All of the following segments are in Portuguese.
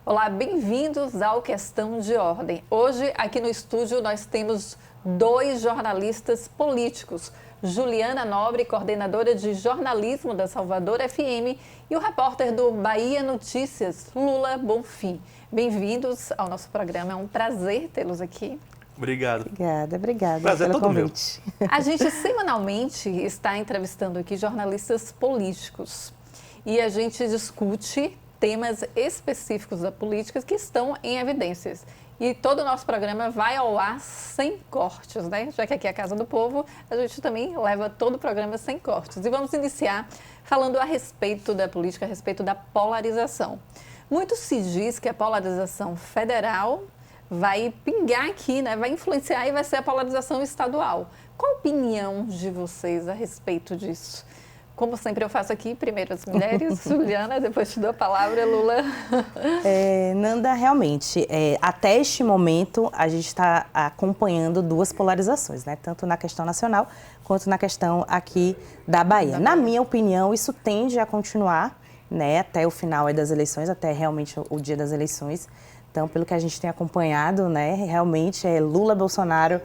Olá, bem-vindos ao Questão de Ordem. Hoje, aqui no estúdio, nós temos dois jornalistas políticos. Juliana Nobre, coordenadora de jornalismo da Salvador FM, e o repórter do Bahia Notícias, Lula Bonfim. Bem-vindos ao nosso programa, é um prazer tê-los aqui. Obrigado. Obrigada prazer pelo todo convite. A gente semanalmente está entrevistando aqui jornalistas políticos e a gente discute temas específicos da política que estão em evidências. E todo o nosso programa vai ao ar sem cortes, né? Já que aqui é a Casa do Povo, a gente também leva todo o programa sem cortes. E vamos iniciar falando a respeito da política, a respeito da polarização. Muito se diz que a polarização federal vai pingar aqui, né? Vai influenciar e vai ser a polarização estadual. Qual a opinião de vocês a respeito disso? Como sempre eu faço aqui, primeiro as mulheres, Juliana, depois te dou a palavra, Lula. Nanda, realmente, até este momento a gente está acompanhando duas polarizações, né? Tanto na questão nacional quanto na questão aqui da Bahia. Na minha opinião, isso tende a continuar, né? Até o final das eleições, até realmente o dia das eleições. Então, pelo que a gente tem acompanhado, né? Realmente é Lula, Bolsonaro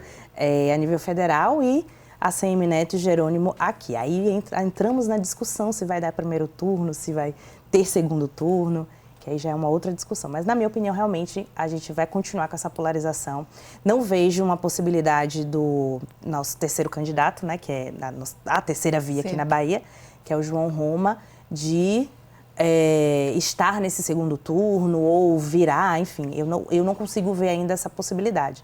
a nível federal e ACM Neto e Jerônimo aqui. Aí entramos na discussão se vai dar primeiro turno, se vai ter segundo turno, que aí já é uma outra discussão. Mas, na minha opinião, realmente, a gente vai continuar com essa polarização. Não vejo uma possibilidade do nosso terceiro candidato, né, que é a terceira via aqui na Bahia, que é o João Roma, de estar nesse segundo turno ou virar, enfim, eu não consigo ver ainda essa possibilidade.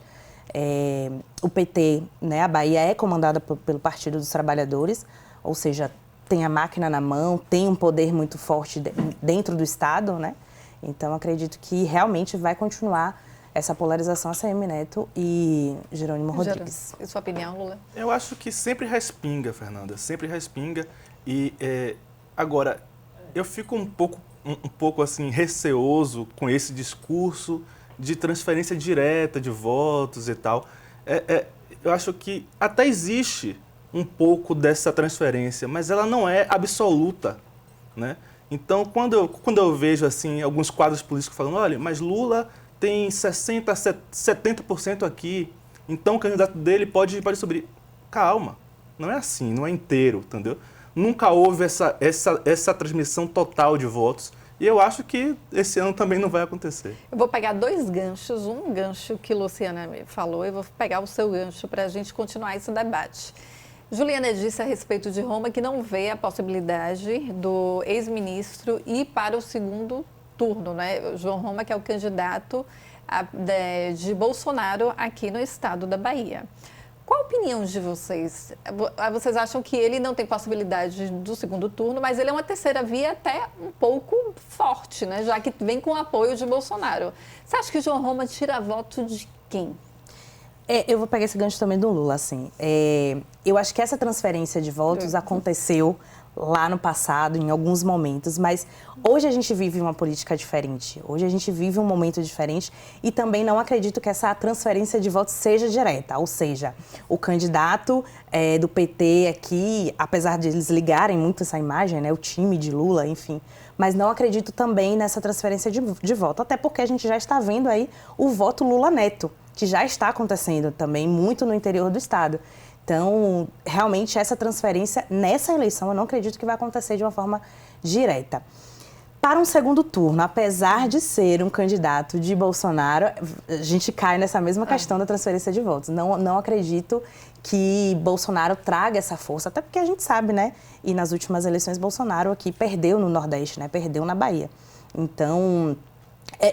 O PT, né, a Bahia é comandada pelo Partido dos Trabalhadores, ou seja, tem a máquina na mão, tem um poder muito forte dentro do Estado, né? Então, acredito que realmente vai continuar essa polarização ACM Neto e Jerônimo Rodrigues. E sua opinião, Lula? Eu acho que sempre respinga, Fernanda, sempre respinga. E agora, eu fico um pouco assim, receoso com esse discurso de transferência direta de votos e tal. Eu acho que até existe um pouco dessa transferência, mas ela não é absoluta, né? Então, quando eu vejo assim, alguns quadros políticos falando, olha, mas Lula tem 60%, 70% aqui, então o candidato dele pode subir. Calma, não é assim, não é inteiro, entendeu? Nunca houve essa transmissão total de votos. E eu acho que esse ano também não vai acontecer. Eu vou pegar dois ganchos, um gancho que Luciana me falou, e vou pegar o seu gancho para a gente continuar esse debate. Juliana disse a respeito de Roma que não vê a possibilidade do ex-ministro ir para o segundo turno, né? João Roma, que é o candidato de Bolsonaro aqui no estado da Bahia. Qual a opinião de vocês? Vocês acham que ele não tem possibilidade do segundo turno, mas ele é uma terceira via até um pouco forte, né? Já que vem com o apoio de Bolsonaro. Você acha que João Roma tira voto de quem? Eu vou pegar esse gancho também do Lula, assim. Eu acho que essa transferência de votos aconteceu lá no passado, em alguns momentos, mas hoje a gente vive uma política diferente, hoje a gente vive um momento diferente e também não acredito que essa transferência de votos seja direta, ou seja, o candidato do PT aqui, apesar de eles ligarem muito essa imagem, né, o time de Lula, enfim, mas não acredito também nessa transferência de voto, até porque a gente já está vendo aí o voto Lula-Neto, que já está acontecendo também muito no interior do estado. Então, realmente, essa transferência, nessa eleição, eu não acredito que vai acontecer de uma forma direta. Para um segundo turno, apesar de ser um candidato de Bolsonaro, a gente cai nessa mesma questão da transferência de votos. Não acredito que Bolsonaro traga essa força, até porque a gente sabe, né? E nas últimas eleições, Bolsonaro aqui perdeu no Nordeste, né? Perdeu na Bahia. Então,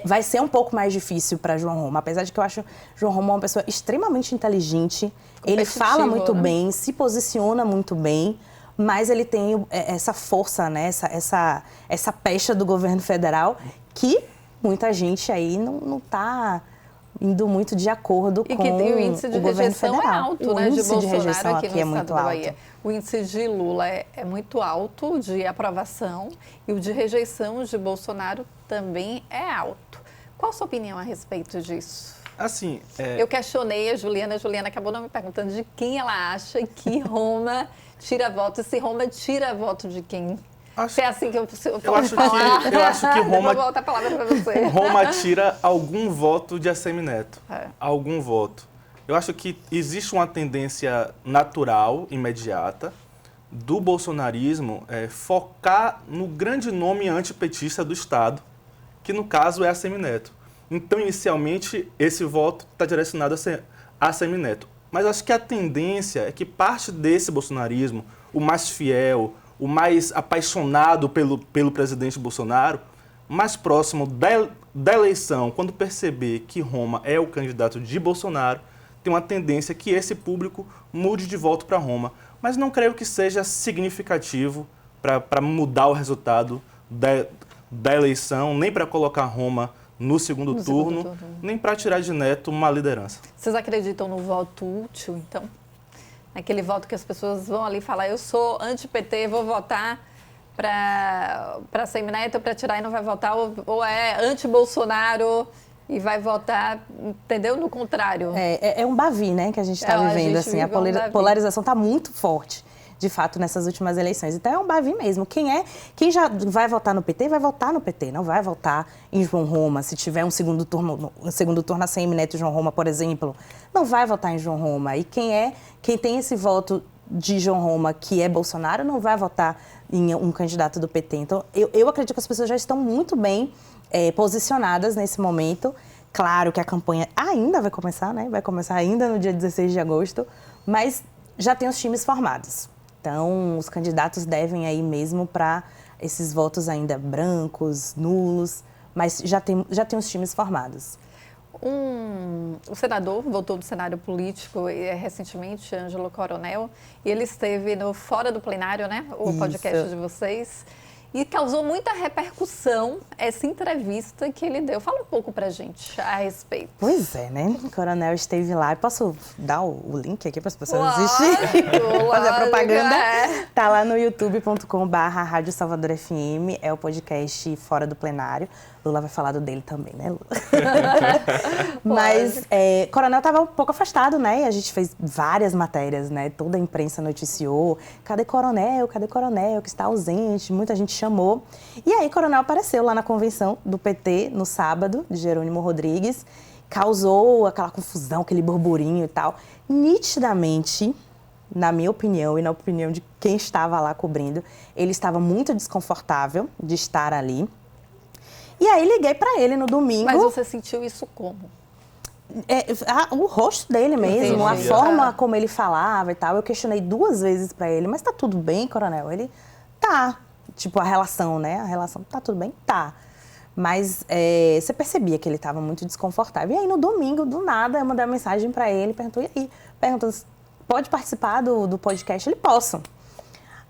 vai ser um pouco mais difícil para João Roma, apesar de que eu acho João Roma uma pessoa extremamente inteligente, ele fala muito bem, se posiciona muito bem, mas ele tem essa força, né, essa pecha do governo federal que muita gente aí não está indo muito de acordo com o governo federal. E que o índice de rejeição é alto, né, de Bolsonaro aqui no estado da Bahia. Alto. O índice de Lula é muito alto de aprovação e o de rejeição de Bolsonaro também é alto. Qual a sua opinião a respeito disso? Assim, Eu questionei a Juliana acabou não me perguntando de quem ela acha que Roma tira voto, se Roma tira voto de quem Acho- Se é assim que eu Eu acho que Roma, Vou voltar a palavra para você. Roma tira algum voto de Assemineto. É. Algum voto. Eu acho que existe uma tendência natural, imediata, do bolsonarismo focar no grande nome antipetista do Estado, que no caso é Assemineto. Então, inicialmente, esse voto está direcionado a Assemineto. Mas acho que a tendência é que parte desse bolsonarismo, o mais fiel, o mais apaixonado pelo presidente Bolsonaro, mais próximo da eleição, quando perceber que Roma é o candidato de Bolsonaro, tem uma tendência que esse público mude de volta para Roma. Mas não creio que seja significativo para mudar o resultado da eleição, nem para colocar Roma no segundo turno, nem para tirar de Neto uma liderança. Vocês acreditam no voto útil, então? Aquele voto que as pessoas vão ali falar, eu sou anti-PT, vou votar para Semineto, para tirar e não vai votar, ou é anti-Bolsonaro e vai votar, entendeu? No contrário. É um Bavi, né, que a gente está vivendo, assim, a polarização está muito forte, de fato, nessas últimas eleições. Então é um Bavi mesmo. Quem já vai votar no PT, vai votar no PT, não vai votar em João Roma. Se tiver um segundo turno a Semineto e João Roma, por exemplo, não vai votar em João Roma. E quem tem esse voto de João Roma, que é Bolsonaro, não vai votar em um candidato do PT. Então, eu acredito que as pessoas já estão muito bem posicionadas nesse momento. Claro que a campanha ainda vai começar, né? Vai começar ainda no dia 16 de agosto, mas já tem os times formados. Então, os candidatos devem ir mesmo para esses votos ainda brancos, nulos, mas já tem os times formados. O senador voltou do cenário político recentemente, Ângelo Coronel, e ele esteve no Fora do Plenário, né? O podcast de vocês. E causou muita repercussão essa entrevista que ele deu. Fala um pouco pra gente a respeito. Pois é, né? O Coronel esteve lá. Eu posso dar o link aqui para as pessoas assistirem? Fazer a propaganda? Tá lá no youtube.com/Rádio Salvador FM. É o podcast Fora do Plenário. Lula vai falar do dele também, né, Lula? Mas Coronel estava um pouco afastado, né? E a gente fez várias matérias, né? Toda a imprensa noticiou. Cadê Coronel? Cadê Coronel? Que está ausente. Muita gente chamou. E aí Coronel apareceu lá na convenção do PT no sábado, de Jerônimo Rodrigues. Causou aquela confusão, aquele burburinho e tal. Nitidamente, na minha opinião e na opinião de quem estava lá cobrindo, ele estava muito desconfortável de estar ali. E aí liguei para ele no domingo. Mas você sentiu isso como? O rosto dele mesmo, Entendi. a forma como ele falava e tal. Eu questionei 2 vezes para ele, mas tá tudo bem, Coronel? Ele, tá. Tipo, a relação, né? A relação, tá tudo bem? Tá. Mas você percebia que ele estava muito desconfortável. E aí no domingo, do nada, eu mandei uma mensagem para ele, perguntou, e aí? Perguntando, pode participar do podcast? Ele, posso.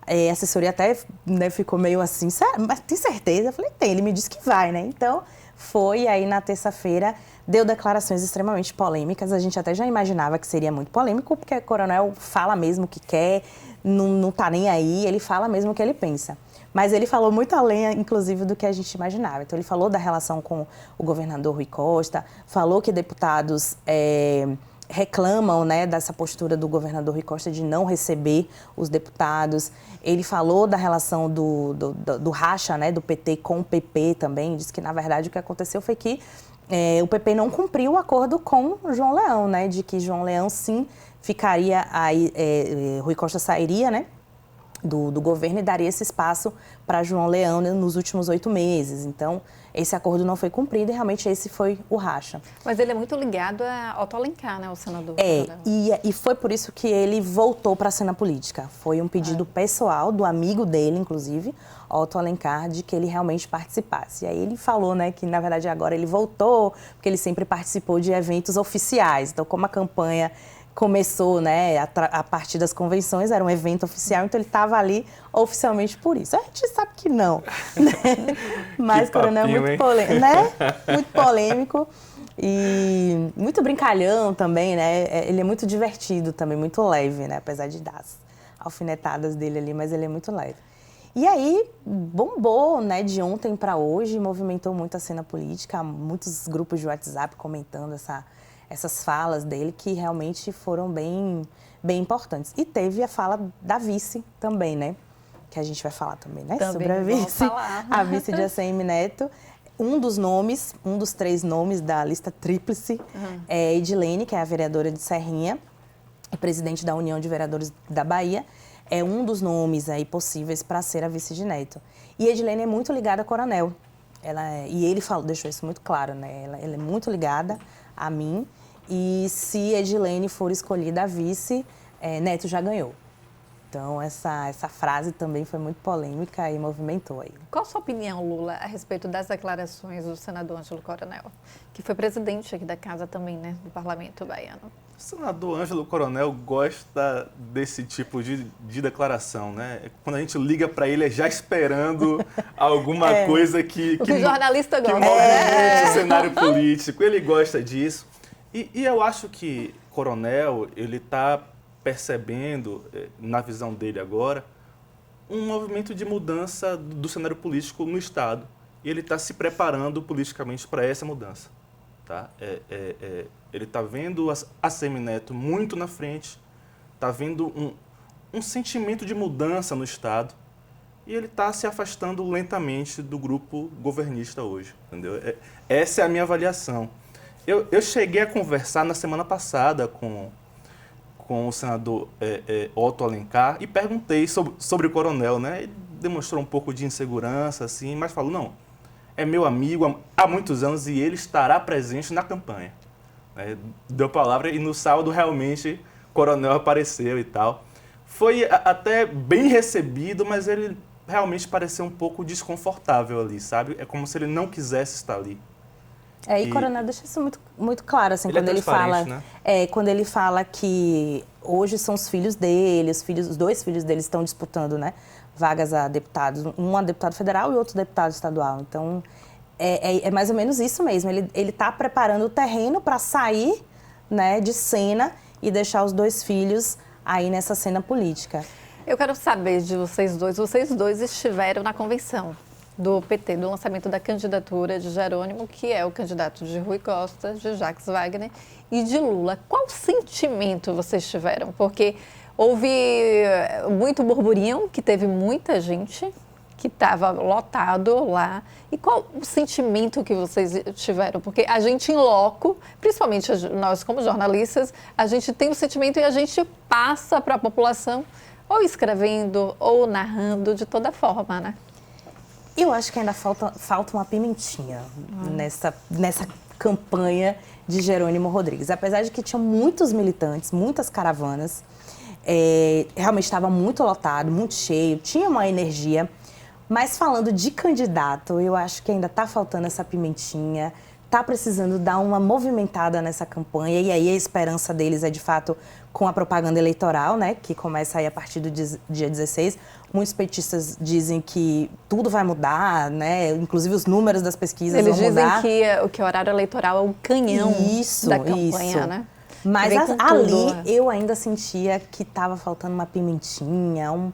A assessoria até, né, ficou meio assim, mas tem certeza? Eu falei, tem. Ele me disse que vai, né? Então, foi aí na terça-feira, deu declarações extremamente polêmicas. A gente até já imaginava que seria muito polêmico, porque o Coronel fala mesmo o que quer, não tá nem aí, ele fala mesmo o que ele pensa. Mas ele falou muito além, inclusive, do que a gente imaginava. Então, ele falou da relação com o governador Rui Costa, falou que deputados reclamam, né, dessa postura do governador Rui Costa de não receber os deputados. Ele falou da relação do racha, né, do PT com o PP também. Disse que, na verdade, o que aconteceu foi que o PP não cumpriu o acordo com o João Leão, né, de que João Leão, sim, ficaria aí, Rui Costa sairia, né, do governo e daria esse espaço para João Leão, né, nos últimos 8 meses. Então, esse acordo não foi cumprido e realmente esse foi o racha. Mas ele é muito ligado a Otto Alencar, né, o senador? E foi por isso que ele voltou para a cena política. Foi um pedido pessoal do amigo dele, inclusive, Otto Alencar, de que ele realmente participasse. E aí ele falou, né, que na verdade agora ele voltou, porque ele sempre participou de eventos oficiais. Então, como a campanha começou, né, a partir das convenções, era um evento oficial, então ele estava ali oficialmente por isso. A gente sabe que não, né? Mas o Coronel é muito polêmico, né? Muito polêmico e muito brincalhão também, né? Ele é muito divertido também, muito leve, né? Apesar de dar as alfinetadas dele ali, mas ele é muito leve. E aí, bombou, né, de ontem para hoje, movimentou muito a cena política, muitos grupos de WhatsApp comentando essas falas dele que realmente foram bem importantes. E teve a fala da vice também, né? que a gente vai falar também, né? Também sobre a vamos vice, falar. a vice de ACM Neto. Um dos 3 nomes da lista tríplice é Edilene, que é a vereadora de Serrinha, e presidente da União de Vereadores da Bahia. É um dos nomes aí possíveis para ser a vice de Neto. E Edilene é muito ligada a Coronel. E ele deixou isso muito claro, né? Ela é muito ligada a mim. E se Edilene for escolhida a vice, Neto já ganhou. Então, essa frase também foi muito polêmica e movimentou aí. Qual a sua opinião, Lula, a respeito das declarações do senador Ângelo Coronel, que foi presidente aqui da casa também, né, do parlamento baiano? O senador Ângelo Coronel gosta desse tipo de declaração, né? Quando a gente liga para ele, é já esperando alguma coisa que o jornalista gosta. Que movimente o cenário político. Ele gosta disso. E eu acho que Coronel, ele está percebendo, na visão dele agora, um movimento de mudança do cenário político no Estado. E ele está se preparando politicamente para essa mudança. Tá? Ele está vendo a ACM Neto muito na frente, está vendo um sentimento de mudança no Estado e ele está se afastando lentamente do grupo governista hoje. Entendeu? Essa é a minha avaliação. Eu cheguei a conversar na semana passada com o senador Otto Alencar e perguntei sobre o Coronel, né? Ele demonstrou um pouco de insegurança, assim, mas falou, não, é meu amigo há muitos anos e ele estará presente na campanha. Deu palavra e no sábado realmente o Coronel apareceu e tal. Foi até bem recebido, mas ele realmente pareceu um pouco desconfortável ali, sabe? É como se ele não quisesse estar ali. E Coronel deixa isso muito, muito claro, assim, ele quando ele fala, né? Quando ele fala que hoje são os filhos dele, os 2 filhos dele estão disputando, né, vagas a deputados, um a deputado federal e outro deputado estadual. Então, é mais ou menos isso mesmo. Ele está preparando o terreno para sair, né, de cena e deixar os 2 filhos aí nessa cena política. Eu quero saber de vocês dois. Vocês dois estiveram na convenção do PT, do lançamento da candidatura de Jerônimo, que é o candidato de Rui Costa, de Jacques Wagner e de Lula. Qual sentimento vocês tiveram? Porque houve muito burburinho, que teve muita gente, que estava lotado lá. E qual o sentimento que vocês tiveram? Porque a gente em loco, principalmente nós como jornalistas, a gente tem o sentimento e a gente passa para a população ou escrevendo ou narrando de toda forma, né? Eu acho que ainda falta uma pimentinha nessa campanha de Jerônimo Rodrigues. Apesar de que tinham muitos militantes, muitas caravanas, realmente estava muito lotado, muito cheio, tinha uma energia. Mas falando de candidato, eu acho que ainda está faltando essa pimentinha, está precisando dar uma movimentada nessa campanha. E aí a esperança deles é, de fato, com a propaganda eleitoral, né, que começa aí a partir do dia 16. Muitos petistas dizem que tudo vai mudar, né, inclusive os números das pesquisas vão mudar. Eles dizem que o horário eleitoral é o canhão da campanha, né? Mas ali eu ainda sentia que estava faltando uma pimentinha,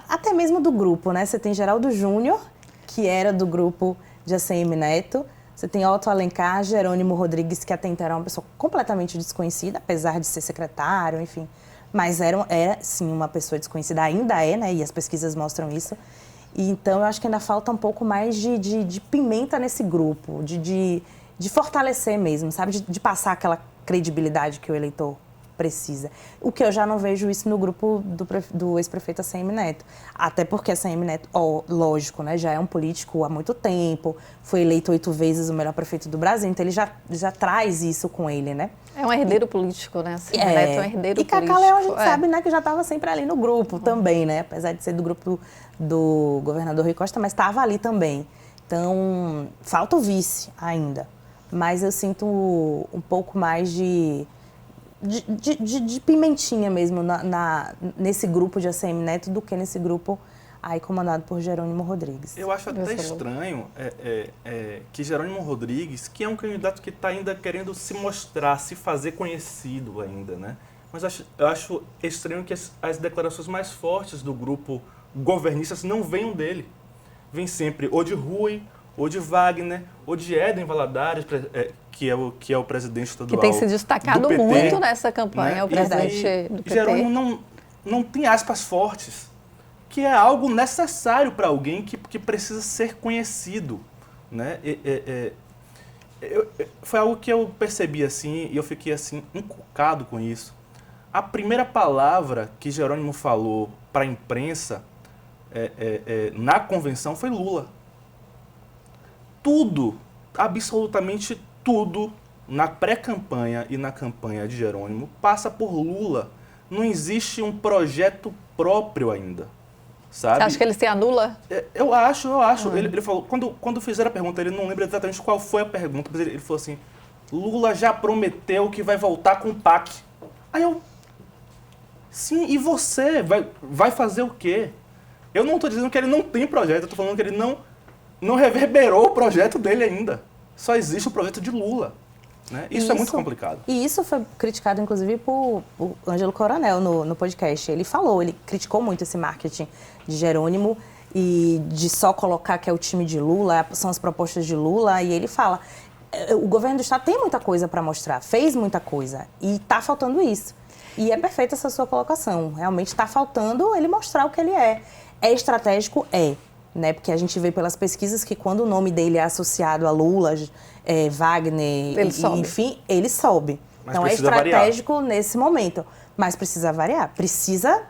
até mesmo do grupo, né? Você tem Geraldo Júnior, que era do grupo de ACM Neto. Você tem Otto Alencar, Jerônimo Rodrigues, que até então era uma pessoa completamente desconhecida, apesar de ser secretário, enfim. Mas era sim, uma pessoa desconhecida, ainda é, né? E as pesquisas mostram isso. E, então, eu acho que ainda falta um pouco mais de pimenta nesse grupo, de fortalecer mesmo, sabe? De passar aquela credibilidade que o eleitor precisa. O que eu já não vejo isso no grupo do ex-prefeito ACM Neto. Até porque ACM Neto, lógico, né, já é um político há muito tempo, foi eleito 8 vezes o melhor prefeito do Brasil, então ele já traz isso com ele, né? É um herdeiro político, né? ACM Neto é um herdeiro político. E Cacá Leão a gente sabe, né, que já estava sempre ali no grupo também, né? Apesar de ser do grupo do governador Rui Costa, mas estava ali também. Então, falta o vice ainda. Mas eu sinto um pouco mais de pimentinha mesmo nesse grupo de ACM Neto do que nesse grupo aí comandado por Jerônimo Rodrigues. Eu acho até estranho que Jerônimo Rodrigues, que é um candidato que está ainda querendo se mostrar, se fazer conhecido ainda, né? Mas eu acho estranho que as declarações mais fortes do grupo governistas não venham dele. Vem sempre ou de Rui, ou de Wagner, ou de Éden Valadares, que é o presidente estadual. Que tem se destacado PT, muito nessa campanha, né? O presidente do PT. Jerônimo não tem aspas fortes que é algo necessário para alguém que precisa ser conhecido, né? Foi algo que eu percebi assim, e eu fiquei assim, encucado com isso. A primeira palavra que Jerônimo falou para a imprensa na convenção foi Lula. Tudo, absolutamente tudo, na pré-campanha e na campanha de Jerônimo passa por Lula. Não existe um projeto próprio ainda, sabe? Você acha que ele se anula? Eu acho. Ele falou, quando fizeram a pergunta, ele não lembra exatamente qual foi a pergunta, mas ele falou assim, Lula já prometeu que vai voltar com o PAC. Aí eu, sim, e você? Vai fazer o quê? Eu não estou dizendo que ele não tem projeto, eu estou falando que ele não reverberou o projeto dele ainda. Só existe o projeto de Lula. Né? Isso é muito complicado. E isso foi criticado, inclusive, por Ângelo Coronel no podcast. Ele criticou muito esse marketing de Jerônimo e de só colocar que é o time de Lula, são as propostas de Lula. E ele fala, o governo do Estado tem muita coisa para mostrar, fez muita coisa e está faltando isso. E é perfeita essa sua colocação. Realmente está faltando ele mostrar o que ele é. É estratégico? É. Né? Porque a gente vê pelas pesquisas que quando o nome dele é associado a Lula, Wagner, enfim, ele sobe. Mas então é estratégico nesse momento. Mas precisa variar. Precisa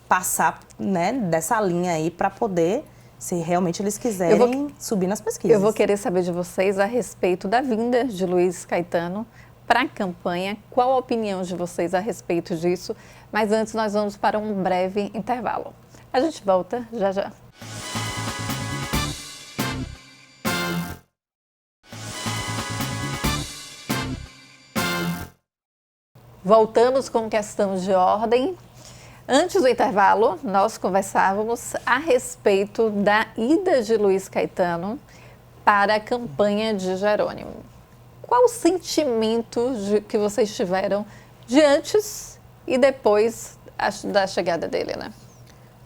passar, né, dessa linha aí para poder, se realmente eles quiserem, subir nas pesquisas. Eu vou querer saber de vocês a respeito da vinda de Luiz Caetano para a campanha. Qual a opinião de vocês a respeito disso? Mas antes nós vamos para um breve intervalo. A gente volta já já. Voltamos com questão de ordem. Antes do intervalo, nós conversávamos a respeito da ida de Luiz Caetano para a campanha de Jerônimo. Qual o sentimento que vocês tiveram de antes e depois da chegada dele, né?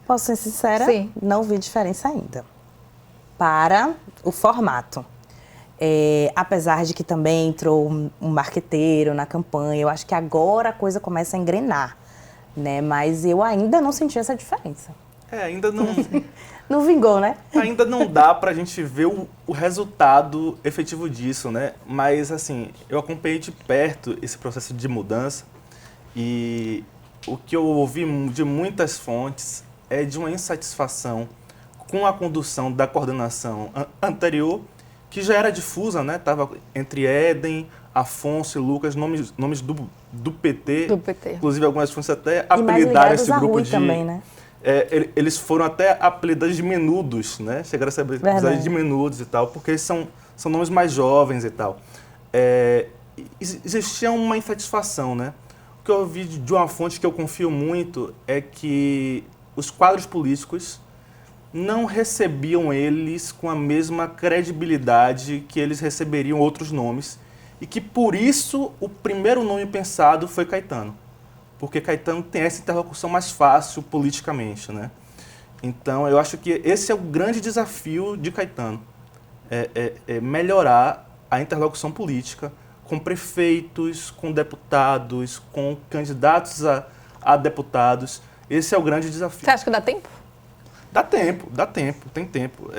Posso ser sincera? Sim. Não vi diferença ainda. Para o formato. Apesar de que também entrou um marqueteiro na campanha, eu acho que agora a coisa começa a engrenar, né? Mas eu ainda não senti essa diferença. Ainda não... Não vingou, né? Ainda não dá pra gente ver o resultado efetivo disso, né? Mas, assim, eu acompanhei de perto esse processo de mudança e o que eu ouvi de muitas fontes é de uma insatisfação com a condução da coordenação anterior, que já era difusa, né? Estava entre Éden, Afonso e Lucas, nomes do PT. Do PT. Inclusive, algumas fontes até apelidaram esse grupo de... também, né? Eles foram até apelidados de menudos, né? Chegaram a ser apelidados de menudos e tal, porque eles são nomes mais jovens e tal. Existia uma insatisfação, né? O que eu ouvi de uma fonte que eu confio muito é que os quadros políticos não recebiam eles com a mesma credibilidade que eles receberiam outros nomes e que, por isso, o primeiro nome pensado foi Caetano. Porque Caetano tem essa interlocução mais fácil politicamente, né? Então, eu acho que esse é o grande desafio de Caetano, melhorar a interlocução política com prefeitos, com deputados, com candidatos a deputados. Esse é o grande desafio. Você acha que dá tempo? Dá tempo, tem tempo.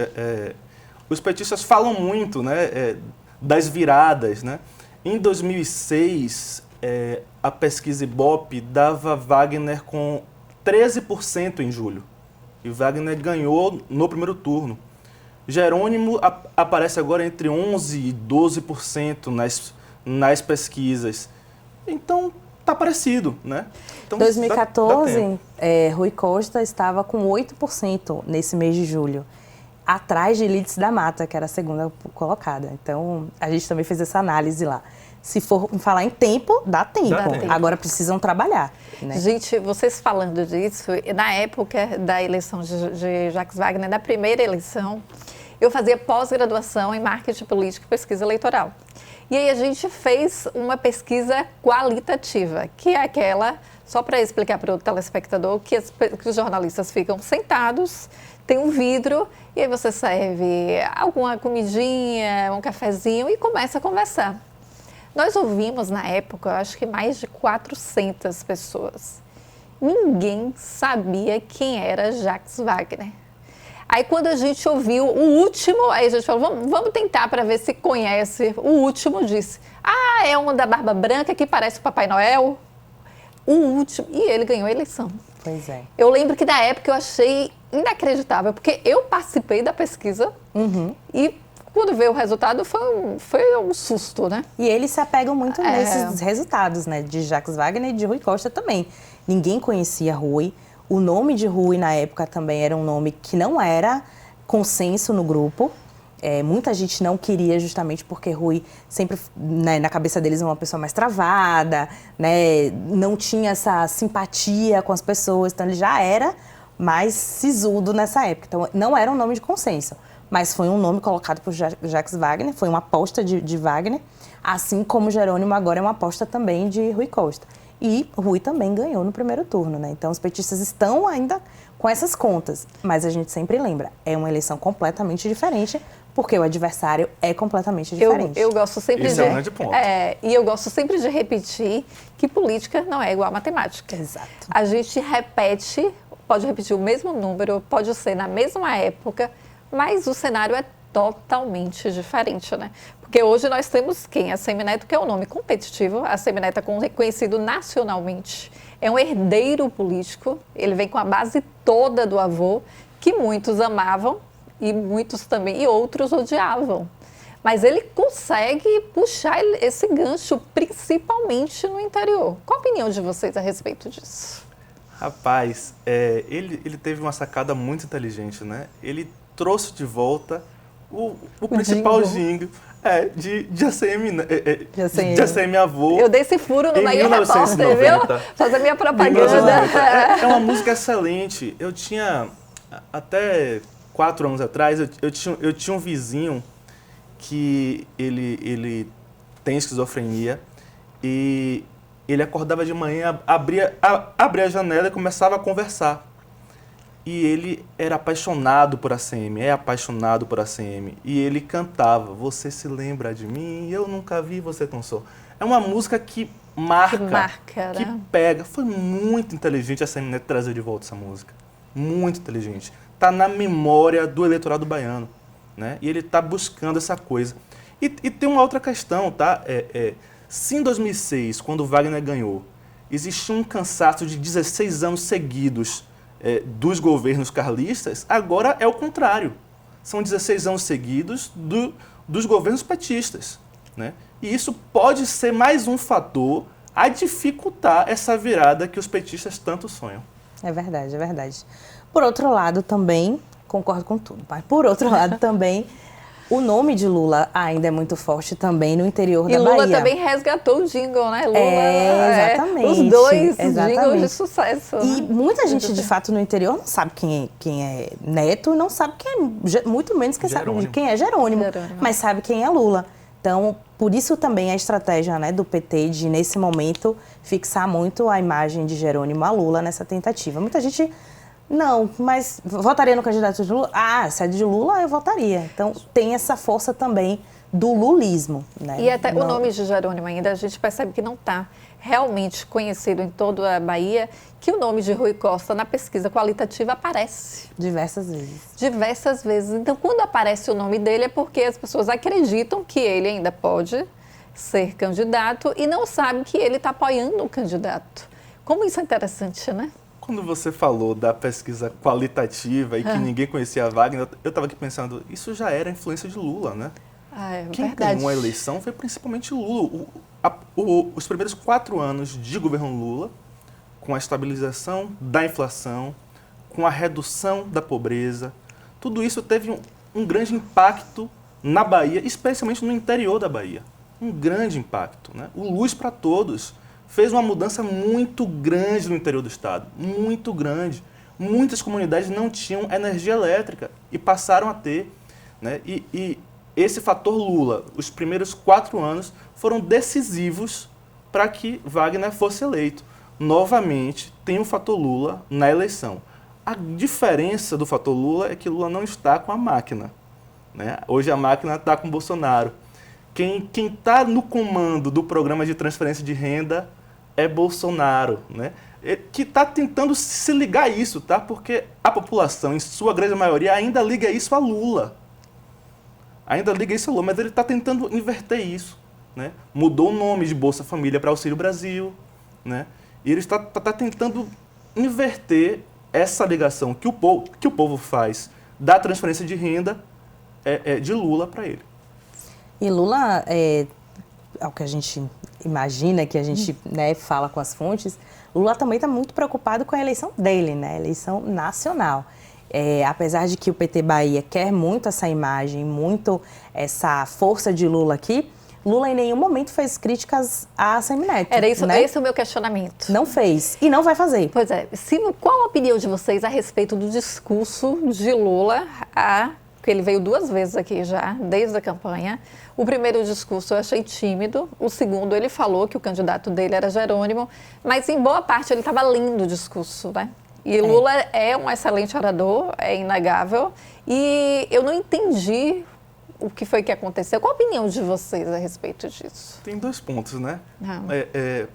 Os petistas falam muito, né, das viradas, né? Em 2006, a pesquisa Ibope dava Wagner com 13% em julho. E Wagner ganhou no primeiro turno. Jerônimo aparece agora entre 11% e 12% nas pesquisas. Então, tá parecido, né? Então, 2014, Rui Costa estava com 8% nesse mês de julho, atrás de Lídice da Mata, que era a segunda colocada. Então, a gente também fez essa análise lá. Se for falar em tempo, dá tempo. Agora precisam trabalhar, né? Gente, vocês falando disso, na época da eleição de Jacques Wagner, na primeira eleição, eu fazia pós-graduação em marketing político e pesquisa eleitoral. E aí a gente fez uma pesquisa qualitativa, que é aquela, só para explicar para o telespectador, que os jornalistas ficam sentados, tem um vidro, e aí você serve alguma comidinha, um cafezinho e começa a conversar. Nós ouvimos na época, eu acho que mais de 400 pessoas. ninguém sabia quem era Jacques Wagner. Aí quando a gente ouviu o último, aí a gente falou, vamos tentar para ver se conhece. O último disse, é um da barba branca que parece o Papai Noel. O último, e ele ganhou a eleição. Pois é. Eu lembro que na época eu achei inacreditável, porque eu participei da pesquisa e quando veio o resultado foi um susto, né? E eles se apegam muito nesses resultados, né? De Jacques Wagner e de Rui Costa também. Ninguém conhecia Rui. O nome de Rui, na época, também era um nome que não era consenso no grupo. Muita gente não queria justamente porque Rui sempre, né, na cabeça deles, é uma pessoa mais travada, né? Não tinha essa simpatia com as pessoas. Então, ele já era mais sisudo nessa época. Então, não era um nome de consenso. Mas foi um nome colocado por Jacques Wagner, foi uma aposta de Wagner, assim como Jerônimo agora é uma aposta também de Rui Costa. E Rui também ganhou no primeiro turno, né? Então os petistas estão ainda com essas contas, mas a gente sempre lembra, é uma eleição completamente diferente, porque o adversário é completamente diferente. Eu gosto sempre Esse é o grande ponto. E eu gosto sempre de repetir que política não é igual a matemática. Exato. A gente pode repetir o mesmo número, pode ser na mesma época, mas o cenário é totalmente diferente, né? Porque hoje nós temos quem? A Semineto, que é um nome competitivo. A Semineto é reconhecido nacionalmente. É um herdeiro político. Ele vem com a base toda do avô, que muitos amavam e muitos também, e outros odiavam. Mas ele consegue puxar esse gancho, principalmente no interior. Qual a opinião de vocês a respeito disso? Rapaz, ele teve uma sacada muito inteligente, né? Ele trouxe de volta o principal jingle de ACM, de ACM Avô. Eu dei esse furo no Bahia Repórter, viu? Fazer minha propaganda. É uma música excelente. Eu tinha, até 4 anos atrás, eu tinha um vizinho que ele tem esquizofrenia e ele acordava de manhã, abria a janela e começava a conversar. E ele era apaixonado por ACM, é apaixonado por ACM. E ele cantava, você se lembra de mim, eu nunca vi você tão só. É uma música que marca, que pega. Foi muito inteligente a ACM Neto trazer de volta essa música. Muito inteligente. Está na memória do eleitorado baiano, né? E ele está buscando essa coisa. E tem uma outra questão, tá? Se em 2006, quando Wagner ganhou, existia um cansaço de 16 anos seguidos dos governos carlistas, agora é o contrário. São 16 anos seguidos dos governos petistas, né? E isso pode ser mais um fator a dificultar essa virada que os petistas tanto sonham. É verdade, é verdade. Por outro lado, também, concordo com tudo, mas por outro lado também, o nome de Lula ainda é muito forte também no interior da Bahia. E Lula também resgatou o jingle, né? Lula, exatamente. Os dois jingles de sucesso. E muita gente, de fato, no interior não sabe quem é Neto, não sabe muito menos sabe quem é Jerônimo, mas sabe quem é Lula. Então, por isso também a estratégia, né, do PT de, nesse momento, fixar muito a imagem de Jerônimo a Lula nessa tentativa. Muita gente... Não, mas votaria no candidato de Lula? Se é de Lula, eu votaria. Então, tem essa força também do lulismo, né? E até o nome de Jerônimo ainda, a gente percebe que não está realmente conhecido em toda a Bahia, que o nome de Rui Costa na pesquisa qualitativa aparece. Diversas vezes. Diversas vezes. Então, quando aparece o nome dele, é porque as pessoas acreditam que ele ainda pode ser candidato e não sabem que ele está apoiando o candidato. Como isso é interessante, né? Quando você falou da pesquisa qualitativa e que ninguém conhecia a Wagner, eu estava aqui pensando, isso já era a influência de Lula, né? Quem ganhou a eleição foi principalmente Lula. Os primeiros 4 anos de governo Lula, com a estabilização da inflação, com a redução da pobreza, tudo isso teve um grande impacto na Bahia, especialmente no interior da Bahia. Um grande impacto, né? O Luz para Todos fez uma mudança muito grande no interior do estado, muito grande. Muitas comunidades não tinham energia elétrica e passaram a ter, né? E esse fator Lula, os primeiros 4 anos, foram decisivos para que Wagner fosse eleito. Novamente, tem o fator Lula na eleição. A diferença do fator Lula é que Lula não está com a máquina, né? Hoje a máquina está com Bolsonaro. Quem está no comando do programa de transferência de renda é Bolsonaro, né? que está tentando se ligar a isso, tá? Porque a população, em sua grande maioria, ainda liga isso a Lula. Ainda liga isso a Lula, mas ele está tentando inverter isso, né? Mudou o nome de Bolsa Família para Auxílio Brasil, né? E ele está tentando inverter essa ligação que o povo faz da transferência de renda de Lula para ele. E Lula, ao que a gente imagina, que a gente né, fala com as fontes, Lula também está muito preocupado com a eleição dele, né? A eleição nacional. Apesar de que o PT Bahia quer muito essa imagem, muito essa força de Lula aqui, Lula em nenhum momento fez críticas a Semineto. Era isso, né? esse é o meu questionamento. Não fez e não vai fazer. Pois é. Qual a opinião de vocês a respeito do discurso de Lula, que ele veio 2 vezes aqui já, desde a campanha? O primeiro discurso eu achei tímido, o segundo ele falou que o candidato dele era Jerônimo, mas em boa parte ele estava lindo o discurso, né? E Lula é um excelente orador, é inegável, e eu não entendi o que foi que aconteceu. Qual a opinião de vocês a respeito disso? Tem 2 pontos, né?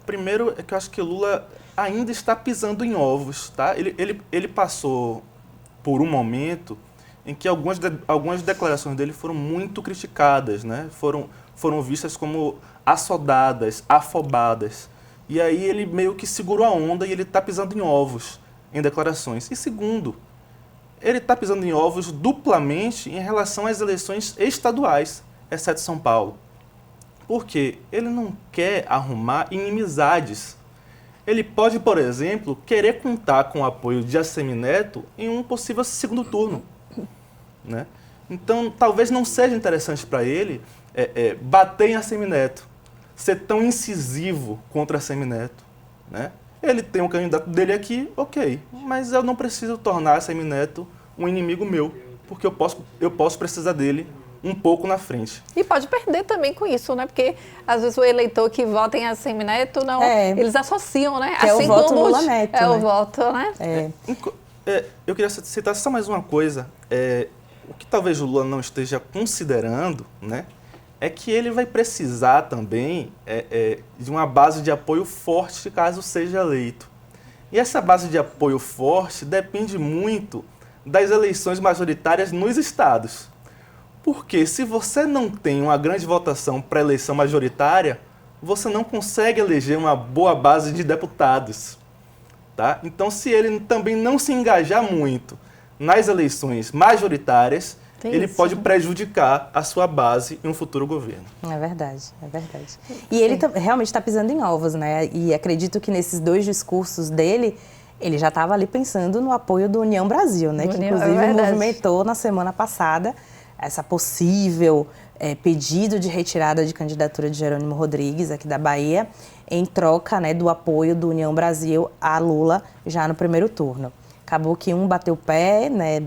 Primeiro é que eu acho que Lula ainda está pisando em ovos, tá? Ele passou por um momento em que algumas declarações dele foram muito criticadas, né? Foram vistas como assodadas, afobadas. E aí ele meio que segurou a onda e ele está pisando em ovos em declarações. E segundo, ele está pisando em ovos duplamente em relação às eleições estaduais, exceto São Paulo. Por quê? Ele não quer arrumar inimizades. Ele pode, por exemplo, querer contar com o apoio de Assemineto em um possível segundo turno, né? Então, talvez não seja interessante para ele bater em Assemineto, ser tão incisivo contra Assemineto, né? Ele tem um candidato dele aqui, ok, mas eu não preciso tornar Assemineto um inimigo meu, porque eu posso precisar dele um pouco na frente. E pode perder também com isso, né? Porque às vezes o eleitor que vota em Assemineto, não, eles associam, né? Que assim é o voto Lula Neto, é né? o voto, né? Eu queria citar só mais uma coisa. O que talvez o Lula não esteja considerando, né, é que ele vai precisar também de uma base de apoio forte caso seja eleito. E essa base de apoio forte depende muito das eleições majoritárias nos estados. Porque se você não tem uma grande votação para a eleição majoritária, você não consegue eleger uma boa base de deputados, tá? Então, se ele também não se engajar muito nas eleições majoritárias, ele pode prejudicar a sua base em um futuro governo. É verdade, é verdade. E ele realmente está pisando em ovos, né? E acredito que nesses 2 discursos dele, ele já estava ali pensando no apoio do União Brasil, né? Que inclusive movimentou na semana passada essa possível pedido de retirada de candidatura de Jerônimo Rodrigues, aqui da Bahia, em troca, né, do apoio do União Brasil a Lula já no primeiro turno. Acabou que um bateu o pé, né,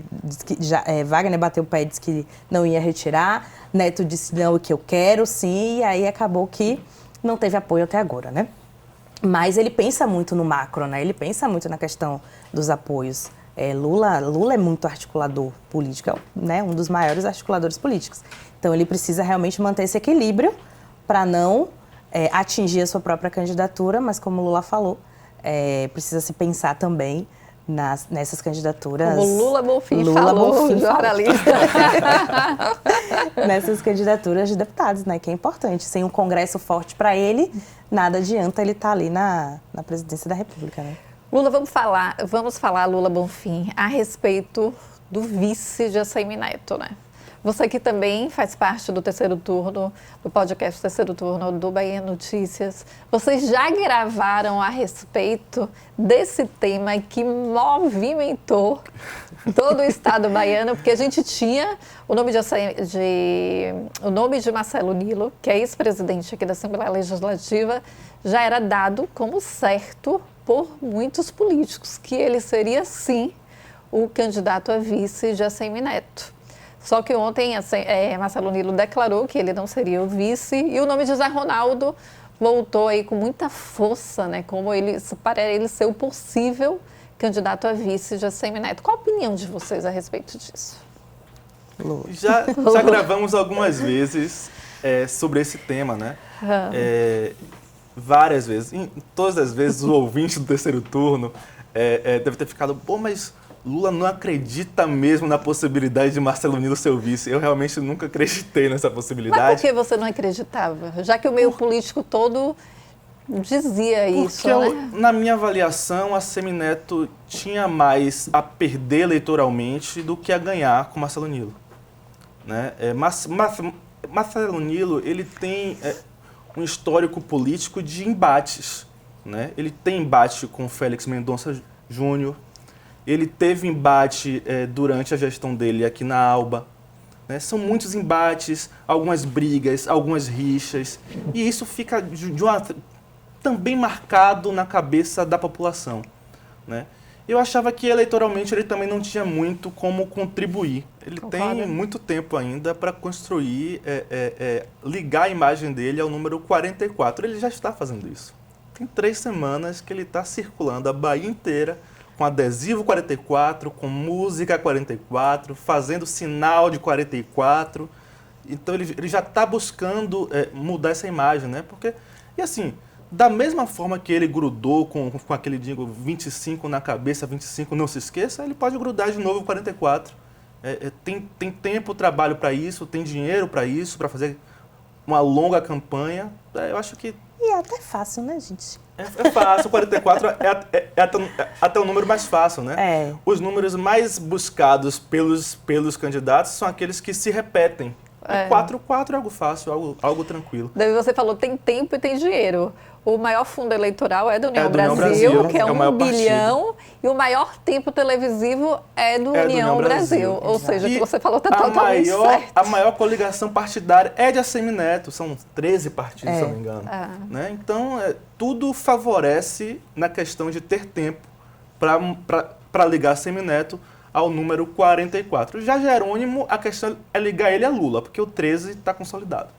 Wagner bateu o pé e disse que não ia retirar, Neto disse não, o que eu quero, sim, e aí acabou que não teve apoio até agora, né? Mas ele pensa muito no macro, né? Ele pensa muito na questão dos apoios. Lula é muito articulador político, né? Um dos maiores articuladores políticos. Então ele precisa realmente manter esse equilíbrio para não atingir a sua própria candidatura, mas como o Lula falou, precisa se pensar também nessas candidaturas. O Lula Bonfim falou, jornalista. Nessas candidaturas de deputados, né? Que é importante. Sem um congresso forte para ele, nada adianta ele estar ali na presidência da República, né? Lula, vamos falar, Lula Bonfim, a respeito do vice de Assemineto, né? Você que também faz parte do terceiro turno, do podcast Terceiro Turno do Bahia Notícias, vocês já gravaram a respeito desse tema que movimentou todo o estado baiano, porque a gente tinha o nome de Marcelo Nilo, que é ex-presidente aqui da Assembleia Legislativa, já era dado como certo por muitos políticos, que ele seria, sim, o candidato a vice de Assemineto. Só que ontem Marcelo Nilo declarou que ele não seria o vice e o nome de Zé Ronaldo voltou aí com muita força, né? Como para ele ser o possível candidato a vice de Assemineto. Qual a opinião de vocês a respeito disso? Já gravamos algumas vezes sobre esse tema, né? várias vezes. Em todas as vezes, o ouvinte do terceiro turno deve ter ficado, pô, mas Lula não acredita mesmo na possibilidade de Marcelo Nilo ser o vice. Eu realmente nunca acreditei nessa possibilidade. Mas por que você não acreditava? Já que o meio político todo dizia isso, né? Na minha avaliação, a Semineto tinha mais a perder eleitoralmente do que a ganhar com Marcelo Nilo. Né? Marcelo Nilo, ele tem um histórico político de embates. Né? Ele tem embate com Félix Mendonça Júnior, ele teve embate durante a gestão dele aqui na Alba. Né? São muitos embates, algumas brigas, algumas rixas, e isso fica também marcado na cabeça da população. Né? Eu achava que eleitoralmente ele também não tinha muito como contribuir. Ele tem muito tempo ainda para construir, ligar a imagem dele ao número 44. Ele já está fazendo isso. Tem 3 semanas que ele está circulando a Bahia inteira com adesivo 44, com música 44, fazendo sinal de 44. Então ele já está buscando mudar essa imagem, né? Porque, e assim, da mesma forma que ele grudou com aquele dingo 25 na cabeça, 25 não se esqueça, ele pode grudar de novo 44. Tem tempo, trabalho para isso, tem dinheiro para isso, para fazer uma longa campanha. Eu acho que... E é até fácil, né, gente? É fácil, 44 até o número mais fácil, né? Os números mais buscados pelos candidatos são aqueles que se repetem. 4 é algo fácil, algo tranquilo. Daí você falou, tem tempo e tem dinheiro. O maior fundo eleitoral é do União Brasil, que é 1 bilhão, e o maior tempo televisivo é do União Brasil. Ou seja, o que você falou está totalmente certo. A maior coligação partidária é de Assemineto, são 13 partidos, se não me engano. Né? Então, tudo favorece na questão de ter tempo para ligar Assemineto ao número 44. Já Jerônimo, a questão é ligar ele a Lula, porque o 13 está consolidado.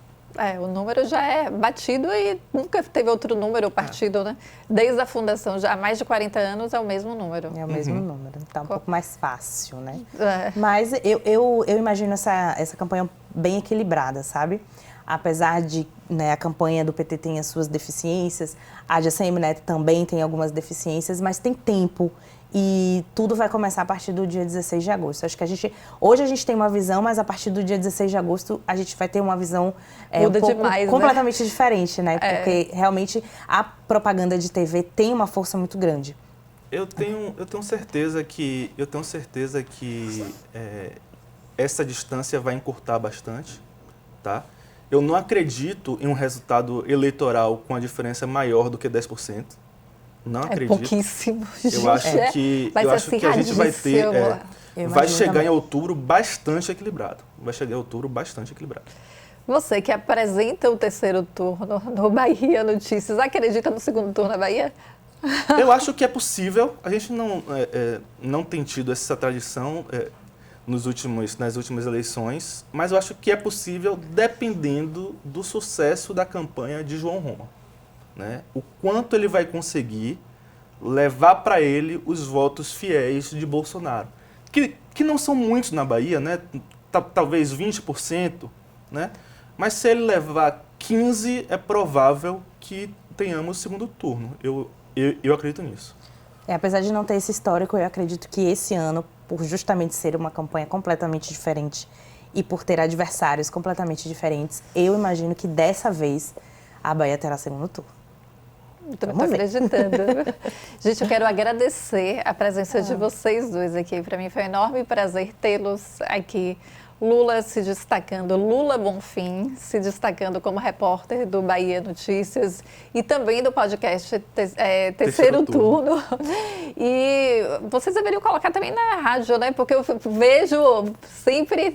O número já é batido e nunca teve outro número partido, né? Desde a fundação, já há mais de 40 anos, é o mesmo número. É o mesmo número, tá um pouco mais fácil, né? Mas eu imagino essa campanha bem equilibrada, sabe? Apesar de a campanha do PT tem as suas deficiências, a de Assemineto também tem algumas deficiências, mas tem tempo. E tudo vai começar a partir do dia 16 de agosto. Acho que hoje a gente tem uma visão, mas a partir do dia 16 de agosto a gente vai ter uma visão completamente diferente, né? Porque realmente a propaganda de TV tem uma força muito grande. Eu tenho certeza que essa distância vai encurtar bastante, tá? Eu não acredito em um resultado eleitoral com a diferença maior do que 10%. Não acredito. Pouquíssimo, gente. Eu acho que a gente vai ter... vai chegar em outubro bastante equilibrado. Você que apresenta o terceiro turno no Bahia Notícias, acredita no segundo turno na Bahia? Eu acho que é possível. A gente não tem tido essa tradição nas últimas eleições, mas eu acho que é possível dependendo do sucesso da campanha de João Roma. Né? O quanto ele vai conseguir levar para ele os votos fiéis de Bolsonaro. Que não são muitos na Bahia, né? Talvez 20%, né? Mas se ele levar 15%, é provável que tenhamos segundo turno. Eu acredito nisso. Apesar de não ter esse histórico, eu acredito que esse ano, por justamente ser uma campanha completamente diferente e por ter adversários completamente diferentes, eu imagino que dessa vez a Bahia terá segundo turno. Estou acreditando. Gente, eu quero agradecer a presença de vocês dois aqui. Para mim foi um enorme prazer tê-los aqui. Lula se destacando, Lula Bonfim se destacando como repórter do Bahia Notícias e também do podcast Terceiro Turno. E vocês deveriam colocar também na rádio, né? Porque eu vejo sempre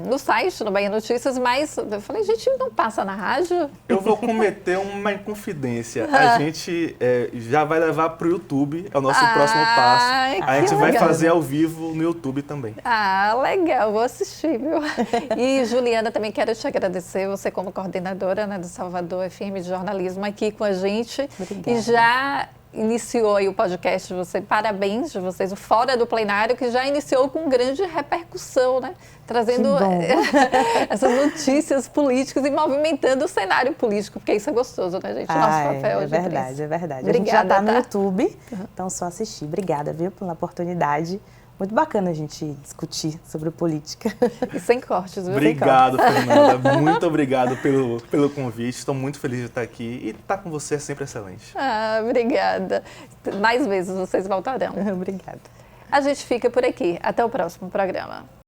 no site, no Bahia Notícias, mas eu falei, gente, não passa na rádio? Eu vou cometer uma inconfidência. A gente já vai levar para o YouTube, é o nosso próximo passo. A gente vai fazer ao vivo no YouTube também. Legal, vou assistir, viu? E, Juliana, também quero te agradecer, você como coordenadora do Salvador FM de jornalismo aqui com a gente. Obrigada. E já iniciou aí o podcast de vocês, parabéns de vocês, o Fora do Plenário, que já iniciou com grande repercussão, né? Trazendo essas notícias políticas e movimentando o cenário político, porque isso é gostoso, né, gente? Nosso papel é verdade, é verdade. Obrigada, a gente já está no tá? YouTube, então só assistir. Obrigada, viu, pela oportunidade. Muito bacana a gente discutir sobre política. E sem cortes, viu? Obrigado, Fernanda. Muito obrigado pelo convite. Estou muito feliz de estar aqui e estar com você é sempre excelente. Obrigada. Mais vezes vocês voltarão. Obrigada. A gente fica por aqui. Até o próximo programa.